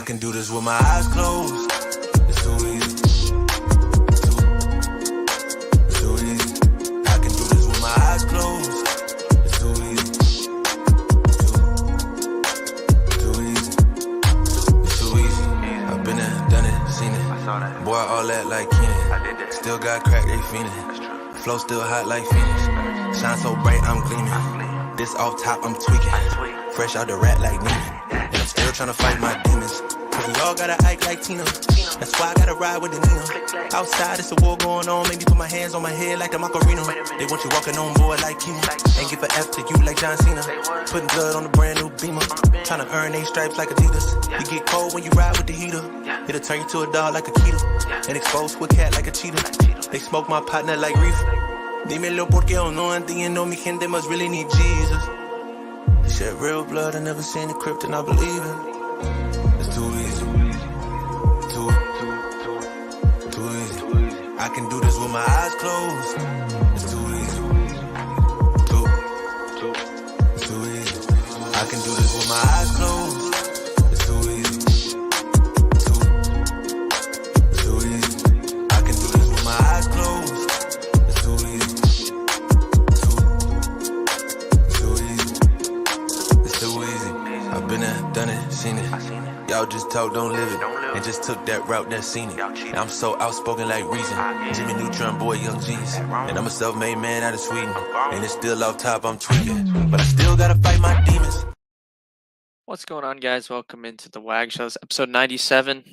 can do this with my eyes closed. It's too easy. It's too easy. I can do this with my eyes closed. It's too easy. Too easy. It's too easy. I've been there, done it, seen it. Boy, all that like Keenan. Still got crack, they fiendin'. Flow still hot like Phoenix. Shine so bright, I'm gleaming. This off top, I'm tweaking. Fresh out the rat like Neiman. And I'm still tryna fight my demons. Cause we all gotta act like Tina. That's why I gotta ride with the Nina. Outside, it's a war going on. Make me put my hands on my head like the Macarena. They want you walking on board like Kima. Ain't give a F to you like John Cena. Putting blood on the brand new Beamer. Tryna earn 8 stripes like Adidas. You get cold when you ride with the heater. It'll turn you to a dog like a Keeta. And exposed to a cat like a cheetah. They smoke my partner like reefer. Dímelo porque o no entiendo. Mi gente must really need Jesus. They shed real blood. I never seen the crypt and I believe it. It's too easy. Too easy. I can do this with my eyes closed. It's too easy. Too easy. I can do this with my eyes closed. It's too easy. Too easy. I can do this with my eyes closed. It's too easy. Too easy. It's too easy. I've been there, done it, seen it. Y'all just talk, don't live it. And just took that route, that seen it. Now I'm so outspoken like Reason. Jimmy Neutron, boy, Young G's. And I'm a self-made man out of Sweden. And it's still off top, I'm tweaking. But I still gotta fight my demons. What's going on, guys? Welcome into the WAG Show. This is episode 97.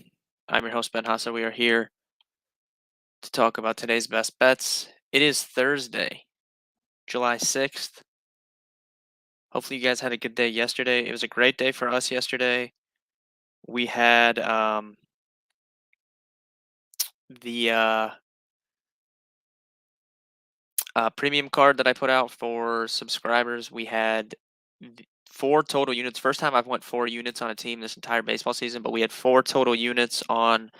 I'm your host, Ben Hassa. We are here to talk about today's best bets. It is Thursday, July 6th. Hopefully you guys had a good day yesterday. It was a great day for us yesterday. We had the premium card that I put out for subscribers. We had 4 total units. First time I've went 4 units on a team this entire baseball season, but we had 4 total units on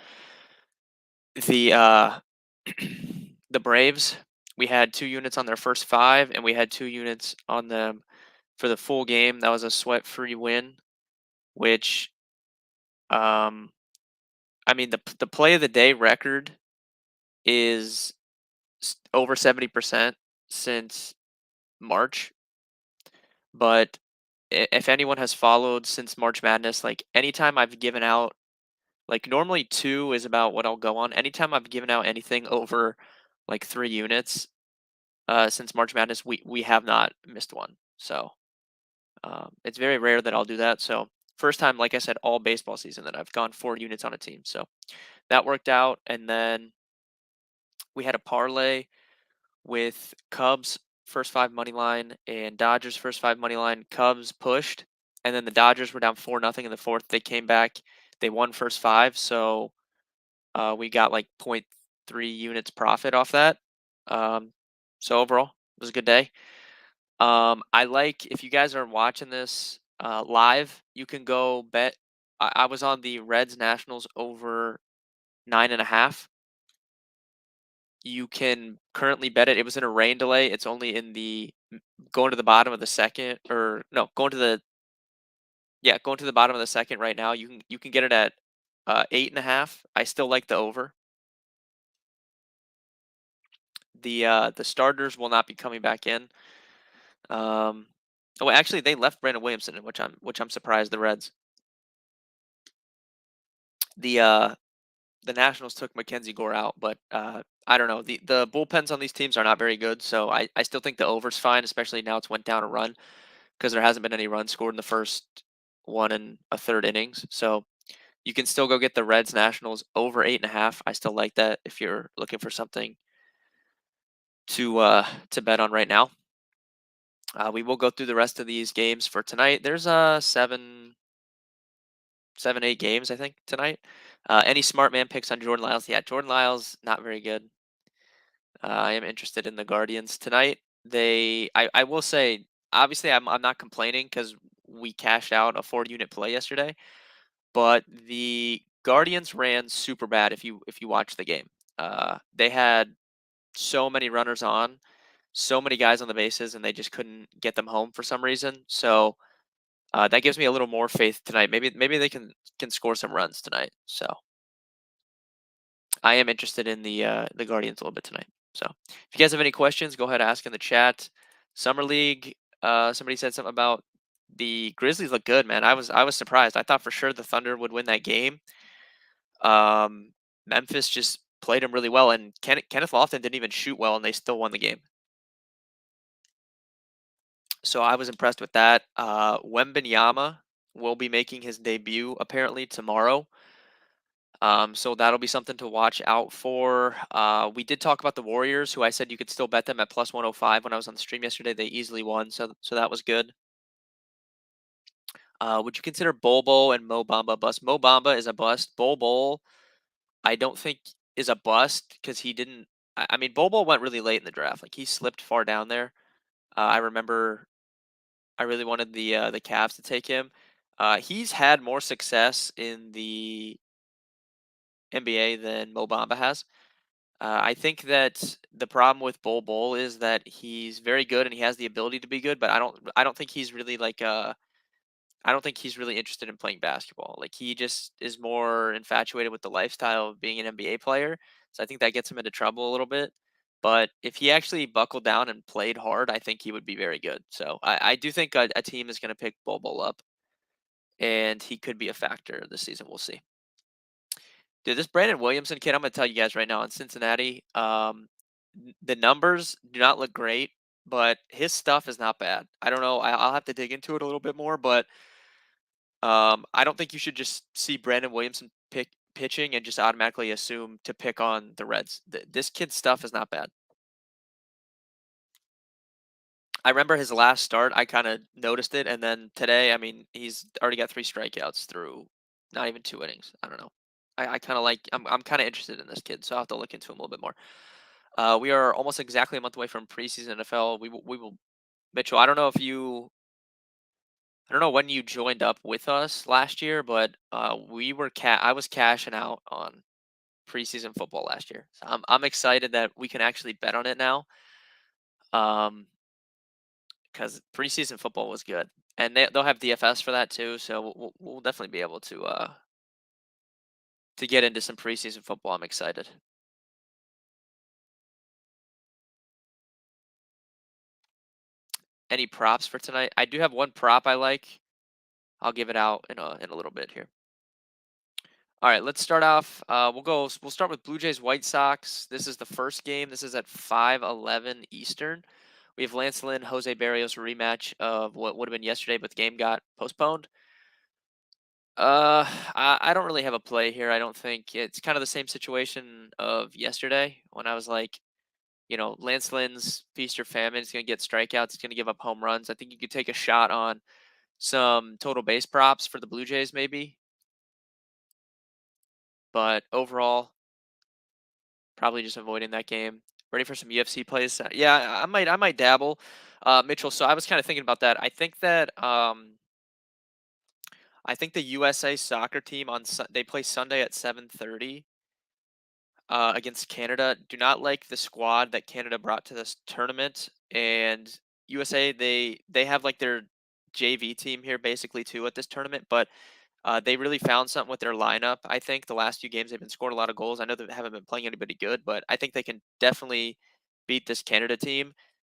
the the Braves. We had 2 units on their first 5, and we had 2 units on them for the full game. That was a sweat-free win, which I mean, the play of the day record is over 70% since March. But if anyone has followed since March Madness, like anytime I've given out, like normally 2 is about what I'll go on. Anytime I've given out anything over like 3 units since March Madness, we have not missed one. So it's very rare that I'll do that. So first time, like I said, all baseball season that I've gone 4 units on a team. So that worked out. And then we had a parlay with Cubs first 5 money line and Dodgers first 5 money line. Cubs pushed, and then the Dodgers were down 4-0 in the 4th. They came back. They won first 5, so we got like 0.3 units profit off that. So overall, it was a good day. I like, if you guys are watching this live, you can go bet. I was on the Reds Nationals over 9.5. You can currently bet it. It was in a rain delay. It's only in the going to the bottom of the second, or no, going to the bottom of the second right now. You can get it at 8.5. I still like the over. The starters will not be coming back in. Oh, actually, they left Brandon Williamson, which I'm surprised. The Reds. The Nationals took Mackenzie Gore out, but I don't know. The bullpens on these teams are not very good, so I still think the over's fine, especially now it's went down a run because there hasn't been any runs scored in the first 1 1/3 innings. So you can still go get the Reds Nationals over 8.5. I still like that if you're looking for something to bet on right now. We will go through the rest of these games for tonight. There's 7, 8 games, I think, tonight. Any smart man picks on Jordan Lyles? Yeah, Jordan Lyles, not very good. I am interested in the Guardians tonight. I will say, obviously, I'm not complaining because we cashed out a 4-unit play yesterday, but the Guardians ran super bad. If you watch the game, they had so many runners on, so many guys on the bases, and they just couldn't get them home for some reason. So That gives me a little more faith tonight. Maybe they can score some runs tonight. So I am interested in the Guardians a little bit tonight. So if you guys have any questions, go ahead and ask in the chat. Summer League. Somebody said something about the Grizzlies look good, man. I was surprised. I thought for sure the Thunder would win that game. Memphis just played them really well, and Kenneth Lofton didn't even shoot well, and they still won the game. So I was impressed with that. Wembenyama will be making his debut apparently tomorrow. So that'll be something to watch out for. We did talk about the Warriors, who I said you could still bet them at plus 105 when I was on the stream yesterday. They easily won, so that was good. Would you consider Bol Bol and Mo Bamba a bust? Mo Bamba is a bust. Bol Bol, I don't think is a bust because he didn't. I mean, Bol Bol went really late in the draft. Like he slipped far down there. I remember I really wanted the Cavs to take him. He's had more success in the NBA than Mo Bamba has. I think that the problem with Bol Bol is that he's very good and he has the ability to be good, but I don't think he's really like I don't think he's really interested in playing basketball. Like he just is more infatuated with the lifestyle of being an NBA player. So I think that gets him into trouble a little bit. But if he actually buckled down and played hard, I think he would be very good. So I do think a team is going to pick Bol Bol up, and he could be a factor this season. We'll see. Dude, this Brandon Williamson kid, I'm gonna tell you guys right now in Cincinnati, the numbers do not look great, but his stuff is not bad. I don't know. I'll have to dig into it a little bit more, but I don't think you should just see Brandon Williamson pitching and just automatically assume to pick on the Reds. This kid's stuff is not bad. I remember his last start, I kind of noticed it, and then today, I mean, he's already got 3 strikeouts through not even 2 innings. I don't know. I kind of like. I'm kind of interested in this kid, so I'll have to look into him a little bit more. We are almost exactly a month away from preseason NFL. We will Mitchell. I don't know when you joined up with us last year, but I was cashing out on preseason football last year. So I'm excited that we can actually bet on it now. Because preseason football was good, and they'll have DFS for that too. So we'll definitely be able to get into some preseason football. I'm excited. Any props for tonight? I do have one prop I like. I'll give it out in a little bit here. All right, let's start off. We'll start with Blue Jays White Sox. This is the first game. This is at 5:11 Eastern. We have Lance Lynn, Jose Barrios rematch of what would have been yesterday, but the game got postponed. I don't really have a play here. I don't think it's kind of the same situation of yesterday when I was like, Lance Lynn's feast or famine. He's going to get strikeouts. He's going to give up home runs. I think you could take a shot on some total base props for the Blue Jays, maybe. But overall, probably just avoiding that game. Ready for some UFC plays? Yeah, I might dabble, Mitchell. So I was kind of thinking about that. I think the USA soccer team they play Sunday at 7:30 against Canada. Do not like the squad that Canada brought to this tournament, and USA they have like their JV team here basically too at this tournament, but they really found something with their lineup. I think the last few games they've been scoring a lot of goals. I know they haven't been playing anybody good, but I think they can definitely beat this Canada team.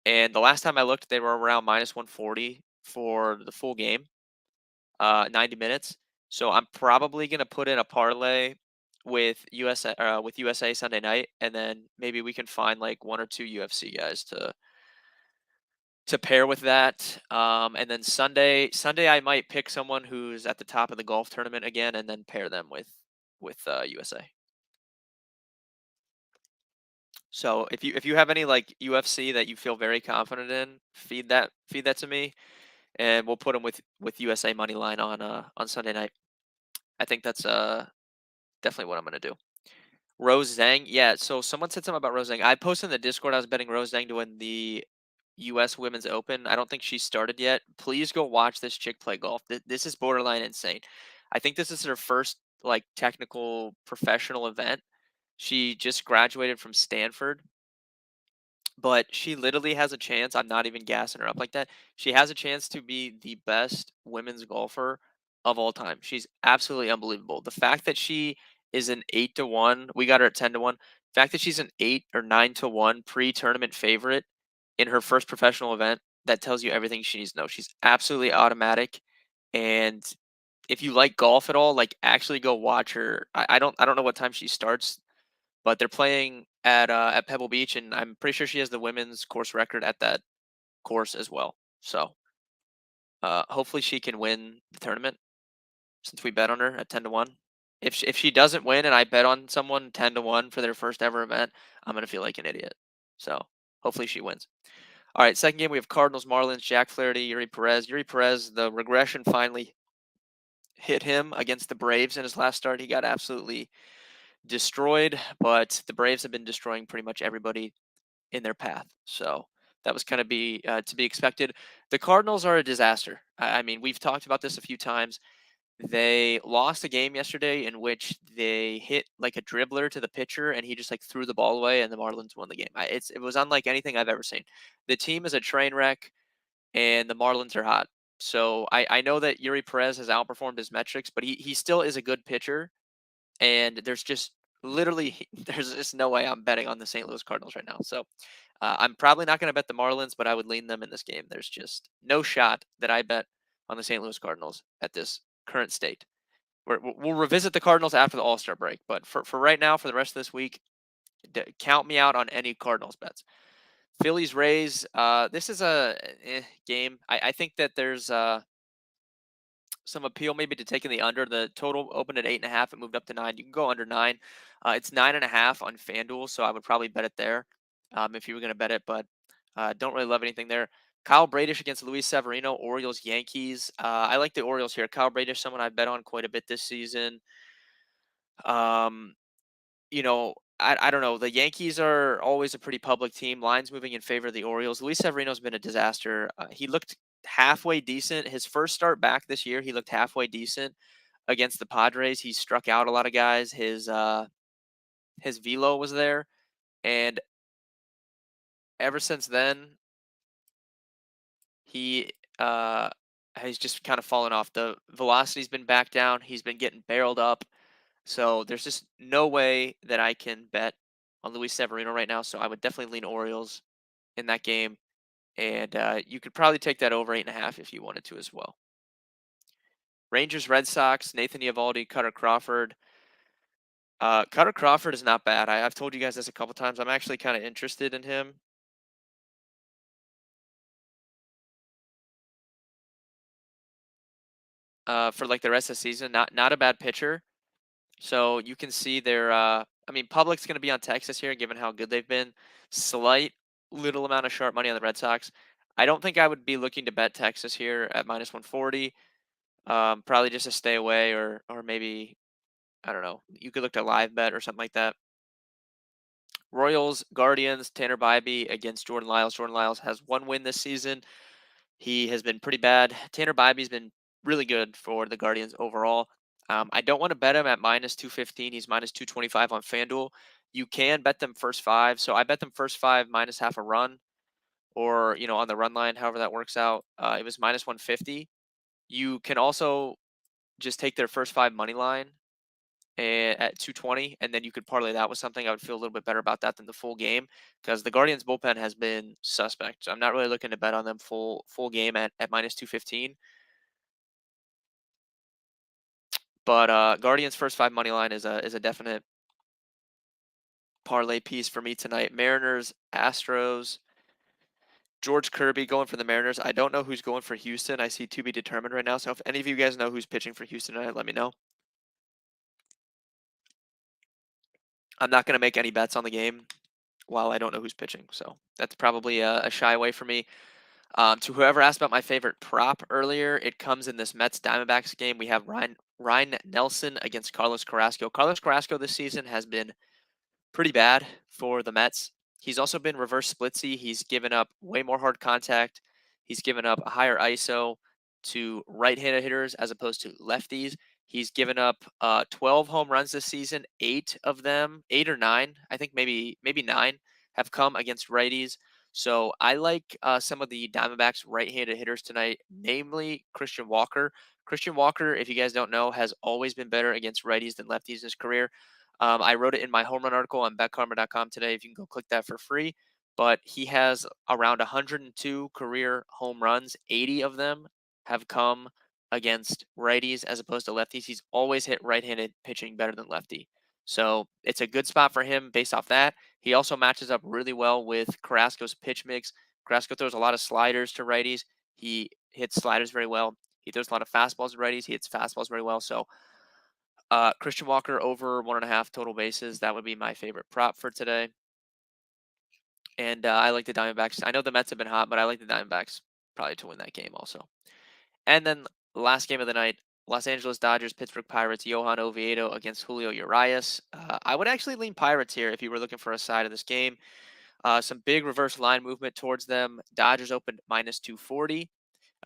And the last time I looked, they were around minus 140 for the full game, 90 minutes. So I'm probably gonna put in a parlay with USA Sunday night, and then maybe we can find like one or two UFC guys to pair with that. And then Sunday I might pick someone who's at the top of the golf tournament again, and then pair them with USA. So if you have any like UFC that you feel very confident in, feed that to me, and we'll put them with USA money line on Sunday night. I think that's definitely what I'm gonna do. Rose Zhang, yeah. So someone said something about Rose Zhang. I posted in the Discord. I was betting Rose Zhang to win the U.S. Women's Open. I don't think she started yet. Please go watch this chick play golf. This is borderline insane. I think this is her first like technical professional event. She just graduated from Stanford, but she literally has a chance. I'm not even gassing her up like that. She has a chance to be the best women's golfer of all time. She's absolutely unbelievable. The fact that she is an 8-1, we got her at 10-1. The fact that she's an 8 or 9-1 pre-tournament favorite in her first professional event, that tells you everything she needs to know. She's absolutely automatic, and if you like golf at all, like actually go watch her. I don't know what time she starts, but they're playing at Pebble Beach, and I'm pretty sure she has the women's course record at that course as well. So hopefully she can win the tournament since we bet on her at 10-1. If she doesn't win and I bet on someone 10-1 for their first ever event, I'm gonna feel like an idiot. So hopefully she wins. All right, second game we have Cardinals Marlins, Jack Flaherty, Yuri Perez. Yuri Perez, the regression finally hit him against the Braves in his last start. He got absolutely destroyed, but the Braves have been destroying pretty much everybody in their path. So that was kind of be to be expected. The Cardinals are a disaster. I mean, we've talked about this a few times. They lost a game yesterday in which they hit like a dribbler to the pitcher, and he just like threw the ball away, and the Marlins won the game. It was unlike anything I've ever seen. The team is a train wreck, and the Marlins are hot. So I know that Yuri Perez has outperformed his metrics, but he still is a good pitcher, and there's just literally there's just no way I'm betting on the St. Louis Cardinals right now. So I'm probably not going to bet the Marlins, but I would lean them in this game. There's just no shot that I bet on the St. Louis Cardinals at this current state. We'll revisit the Cardinals after the All Star break, but for right now, for the rest of this week, count me out on any Cardinals bets. Phillies Rays. This is a game. I think that there's some appeal maybe to taking the under. The total opened at 8.5. It moved up to 9. You can go under 9. It's 9.5 on FanDuel, so I would probably bet it there if you were going to bet it, but don't really love anything there. Kyle Bradish against Luis Severino, Orioles, Yankees. I like the Orioles here. Kyle Bradish, someone I bet on quite a bit this season. Um, I don't know. The Yankees are always a pretty public team. Lines moving in favor of the Orioles. Luis Severino's been a disaster. He looked halfway decent. His first start back this year, he looked halfway decent against the Padres. He struck out a lot of guys. His velo was there, and ever since then, he has just kind of fallen off. The velocity's been back down. He's been getting barreled up. So there's just no way that I can bet on Luis Severino right now. So I would definitely lean Orioles in that game, and you could probably take that over 8.5 if you wanted to as well. Rangers, Red Sox, Nathan Eovaldi, Cutter Crawford. Cutter Crawford is not bad. I've told you guys this a couple times. I'm actually kind of interested in him. For like the rest of the season, not a bad pitcher. So you can see their. I mean, public's going to be on Texas here, given how good they've been. Slight little amount of sharp money on the Red Sox. I don't think I would be looking to bet Texas here at -140. Probably just to stay away, or maybe I don't know. You could look to live bet or something like that. Royals, Guardians, Tanner Bybee against Jordan Lyles. Jordan Lyles has one win this season. He has been pretty bad. Tanner Bybee's been really good for the Guardians overall. I don't want to bet him at -215. He's -225 on FanDuel. You can bet them first five. So I bet them first five minus half a run, or on the run line, however that works out. It was -150. You can also just take their first five money line at 220, and then you could parlay that with something. I would feel a little bit better about that than the full game, because the Guardians bullpen has been suspect. So I'm not really looking to bet on them full game at -215. But Guardians first five money line is a definite parlay piece for me tonight. Mariners, Astros, George Kirby going for the Mariners. I don't know who's going for Houston. I see to be determined right now. So if any of you guys know who's pitching for Houston tonight, let me know. I'm not going to make any bets on the game while I don't know who's pitching. So that's probably a shy away for me. To whoever asked about my favorite prop earlier, it comes in this Mets Diamondbacks game. We have Ryan Nelson against Carlos Carrasco. Carlos Carrasco this season has been pretty bad for the Mets. He's also been reverse splitsy. He's given up way more hard contact. He's given up a higher ISO to right-handed hitters as opposed to lefties. He's given up 12 home runs this season. 8 of them, 8 or 9, I think maybe 9 have come against righties. So I like some of the Diamondbacks right-handed hitters tonight, namely Christian Walker. Christian Walker, if you guys don't know, has always been better against righties than lefties in his career. I wrote it in my home run article on betkarma.com today. If you can go click that for free. But he has around 102 career home runs. 80 of them have come against righties as opposed to lefties. He's always hit right-handed pitching better than lefty. So it's a good spot for him based off that. He also matches up really well with Carrasco's pitch mix. Carrasco throws a lot of sliders to righties. He hits sliders very well. He throws a lot of fastballs to righties. He hits fastballs very well. So Christian Walker over 1.5 total bases. That would be my favorite prop for today. And I like the Diamondbacks. I know the Mets have been hot, but I like the Diamondbacks probably to win that game also. And then last game of the night, Los Angeles Dodgers, Pittsburgh Pirates, Johan Oviedo against Julio Urias. I would actually lean Pirates here if you were looking for a side of this game. Some big reverse line movement towards them. Dodgers opened minus 240.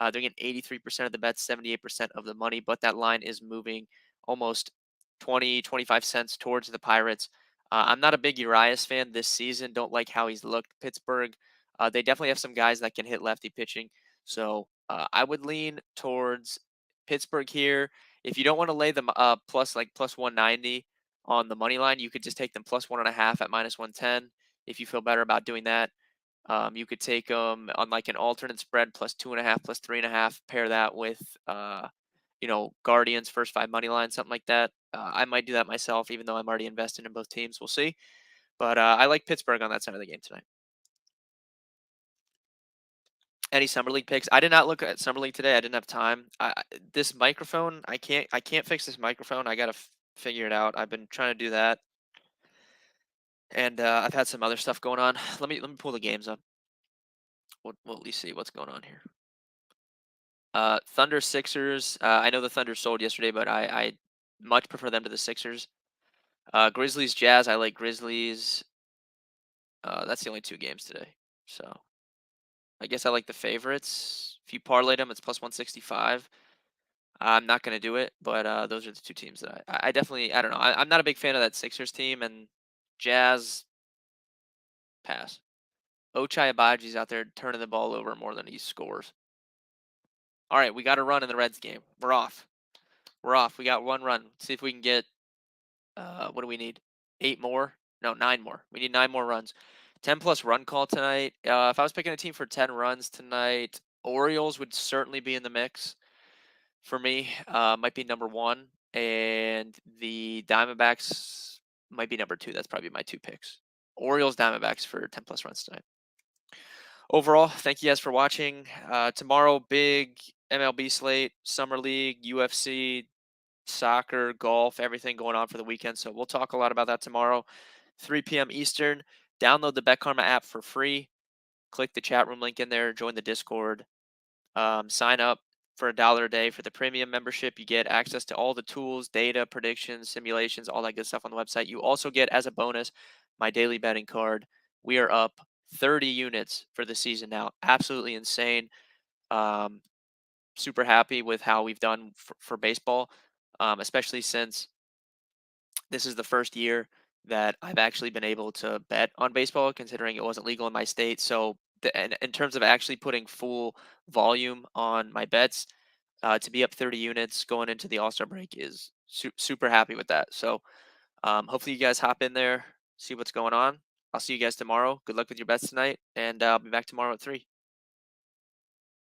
They're getting 83% of the bets, 78% of the money, but that line is moving almost 20, 25 cents towards the Pirates. I'm not a big Urias fan this season. Don't like how he's looked. Pittsburgh, they definitely have some guys that can hit lefty pitching. So I would lean towards Pittsburgh here. If you don't want to lay them plus like plus 190 on the money line, you could just take them plus 1.5 at minus 110 if you feel better about doing that. You could take them on like an alternate spread plus 2.5, plus 3.5. Pair that with, Guardians first five money line, something like that. I might do that myself, even though I'm already invested in both teams. We'll see. But I like Pittsburgh on that side of the game tonight. Any summer league picks? I did not look at summer league today. I didn't have time. This microphone, I can't fix this microphone. I gotta figure it out. I've been trying to do that, and I've had some other stuff going on. Let me pull the games up. We'll at least see what's going on here. Thunder Sixers. I know the Thunder sold yesterday, but I much prefer them to the Sixers. Grizzlies Jazz. I like Grizzlies. That's the only two games today. So I guess I like the favorites. If you parlay them, it's plus 165. I'm not gonna do it, but those are the two teams that I definitely I don't know. I'm not a big fan of that Sixers team, and Jazz pass. Ochai Abaji's out there turning the ball over more than he scores. All right, we got a run in the Reds game. We're off. We're off. We got one run. Let's see if we can get what do we need? 8 more? No, 9 more. We need 9 more runs. 10 plus run call tonight. If I was picking a team for 10 runs tonight, Orioles would certainly be in the mix for me. Might be number 1, and the Diamondbacks might be number 2. That's probably my 2 picks. Orioles, Diamondbacks for 10 plus runs tonight. Overall, thank you guys for watching. Tomorrow, big MLB slate, Summer League, UFC, soccer, golf, everything going on for the weekend. So we'll talk a lot about that tomorrow, 3 p.m. Eastern. Download the BetKarma app for free. Click the chat room link in there. Join the Discord. Sign up for $1 a day for the premium membership. You get access to all the tools, data, predictions, simulations, all that good stuff on the website. You also get, as a bonus, my daily betting card. We are up 30 units for the season now. Absolutely insane. Um, Super happy with how we've done for baseball, especially since this is the first year that I've actually been able to bet on baseball, considering it wasn't legal in my state. So, and in terms of actually putting full volume on my bets, to be up 30 units going into the All Star break is super happy with that. So, hopefully, you guys hop in there, see what's going on. I'll see you guys tomorrow. Good luck with your bets tonight, and I'll be back tomorrow at 3.